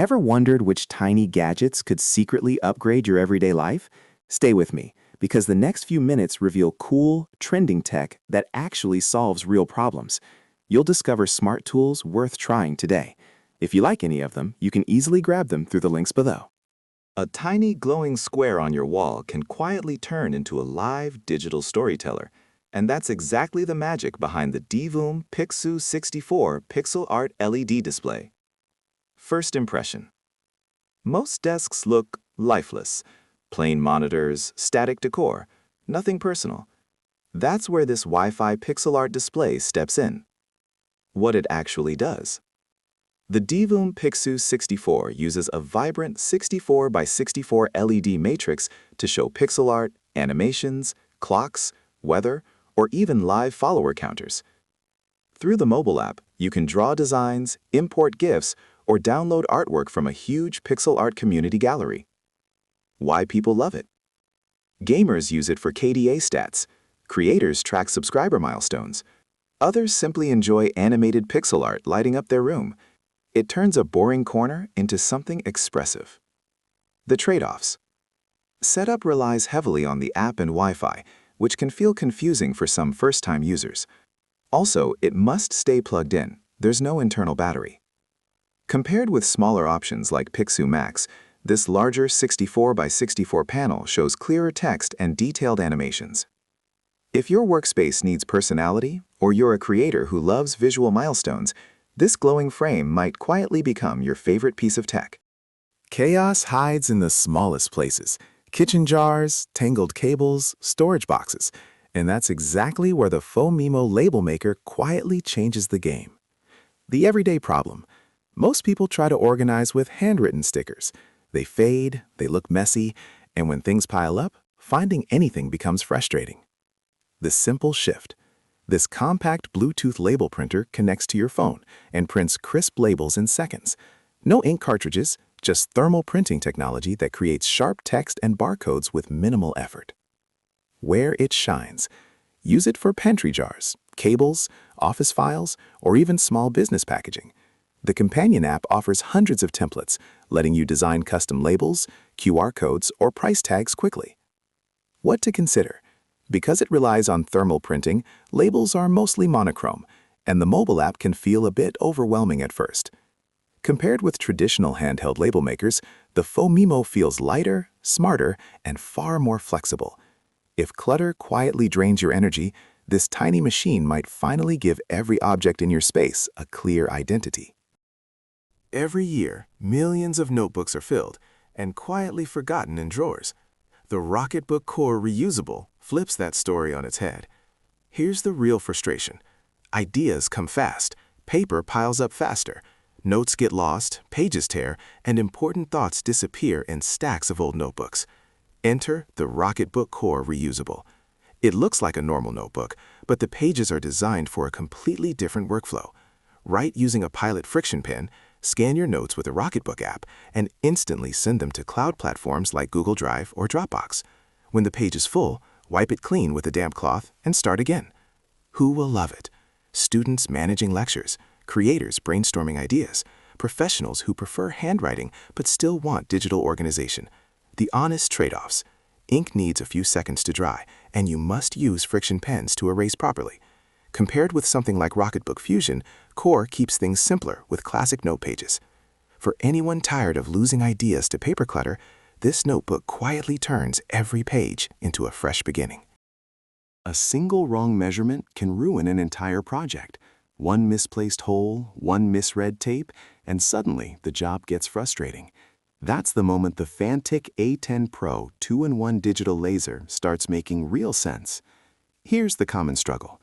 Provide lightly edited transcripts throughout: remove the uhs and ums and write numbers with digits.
Ever wondered which tiny gadgets could secretly upgrade your everyday life? Stay with me, because the next few minutes reveal cool, trending tech that actually solves real problems. You'll discover smart tools worth trying today. If you like any of them, you can easily grab them through the links below. A tiny glowing square on your wall can quietly turn into a live digital storyteller. And that's exactly the magic behind the Divoom Pixoo 64 Pixel Art LED display. First impression. Most desks look lifeless. Plain monitors, static decor, nothing personal. That's where this Wi-Fi pixel art display steps in. What it actually does. The Divoom Pixoo 64 uses a vibrant 64 by 64 LED matrix to show pixel art, animations, clocks, weather, or even live follower counters. Through the mobile app, you can draw designs, import GIFs, or download artwork from a huge pixel art community gallery. Why people love it? Gamers use it for KDA stats. Creators track subscriber milestones. Others simply enjoy animated pixel art lighting up their room. It turns a boring corner into something expressive. The trade-offs. Setup relies heavily on the app and Wi-Fi, which can feel confusing for some first-time users. Also, it must stay plugged in. There's no internal battery. Compared with smaller options like Pixoo Max, this larger 64 by 64 panel shows clearer text and detailed animations. If your workspace needs personality, or you're a creator who loves visual milestones, this glowing frame might quietly become your favorite piece of tech. Chaos hides in the smallest places. Kitchen jars, tangled cables, storage boxes. And that's exactly where the Fomimo label maker quietly changes the game. The everyday problem. Most people try to organize with handwritten stickers. They fade, they look messy, and when things pile up, finding anything becomes frustrating. The simple shift. This compact Bluetooth label printer connects to your phone and prints crisp labels in seconds. No ink cartridges, just thermal printing technology that creates sharp text and barcodes with minimal effort. Where it shines. Use it for pantry jars, cables, office files, or even small business packaging. The companion app offers hundreds of templates, letting you design custom labels, QR codes, or price tags quickly. What to consider? Because it relies on thermal printing, labels are mostly monochrome, and the mobile app can feel a bit overwhelming at first. Compared with traditional handheld label makers, the Fomimo feels lighter, smarter, and far more flexible. If clutter quietly drains your energy, this tiny machine might finally give every object in your space a clear identity. Every year, millions of notebooks are filled and quietly forgotten in drawers. The Rocketbook Core Reusable flips that story on its head. Here's the real frustration. Ideas come fast, paper piles up faster, notes get lost, pages tear, and important thoughts disappear in stacks of old notebooks. Enter the Rocketbook Core Reusable. It looks like a normal notebook, but the pages are designed for a completely different workflow. Write using a Pilot Friction Pen, scan your notes with the Rocketbook app, and instantly send them to cloud platforms like Google Drive or Dropbox. When the page is full, wipe it clean with a damp cloth and start again. Who will love it? Students managing lectures, creators brainstorming ideas, professionals who prefer handwriting but still want digital organization. The honest trade-offs. Ink needs a few seconds to dry, and you must use friction pens to erase properly. Compared with something like Rocketbook Fusion, Core keeps things simpler with classic note pages. For anyone tired of losing ideas to paper clutter, this notebook quietly turns every page into a fresh beginning. A single wrong measurement can ruin an entire project. One misplaced hole, one misread tape, and suddenly the job gets frustrating. That's the moment the Fantic A10 Pro 2-in-1 digital laser starts making real sense. Here's the common struggle.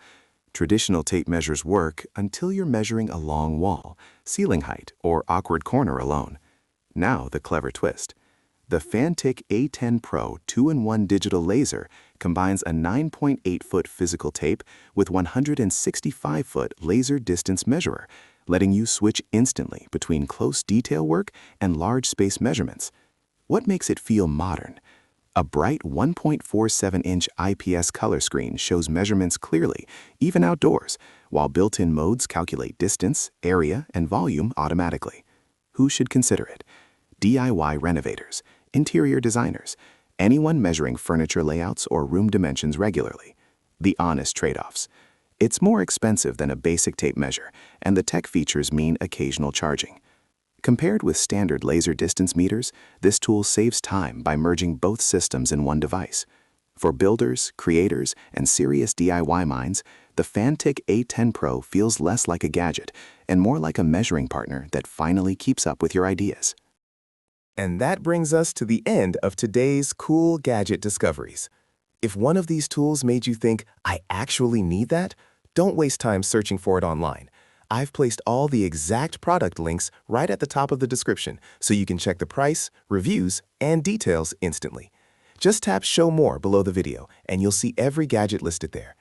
Traditional tape measures work until you're measuring a long wall, ceiling height, or awkward corner alone. Now the clever twist. The Fantic A10 Pro 2-in-1 digital laser combines a 9.8-foot physical tape with 165-foot laser distance measurer, letting you switch instantly between close detail work and large space measurements. What makes it feel modern? A bright 1.47-inch IPS color screen shows measurements clearly, even outdoors, while built-in modes calculate distance, area, and volume automatically. Who should consider it? DIY renovators, interior designers, anyone measuring furniture layouts or room dimensions regularly. The honest trade-offs. It's more expensive than a basic tape measure, and the tech features mean occasional charging. Compared with standard laser distance meters, this tool saves time by merging both systems in one device. For builders, creators, and serious DIY minds, the Fantic A10 Pro feels less like a gadget and more like a measuring partner that finally keeps up with your ideas. And that brings us to the end of today's cool gadget discoveries. If one of these tools made you think, I actually need that, don't waste time searching for it online. I've placed all the exact product links right at the top of the description so you can check the price, reviews, and details instantly. Just tap Show More below the video and you'll see every gadget listed there.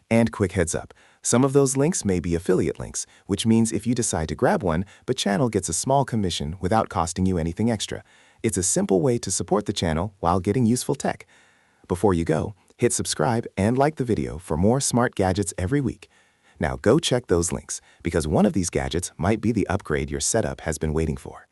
And quick heads up, some of those links may be affiliate links, which means if you decide to grab one, the channel gets a small commission without costing you anything extra. It's a simple way to support the channel while getting useful tech. Before you go, hit subscribe and like the video for more smart gadgets every week. Now go check those links, because one of these gadgets might be the upgrade your setup has been waiting for.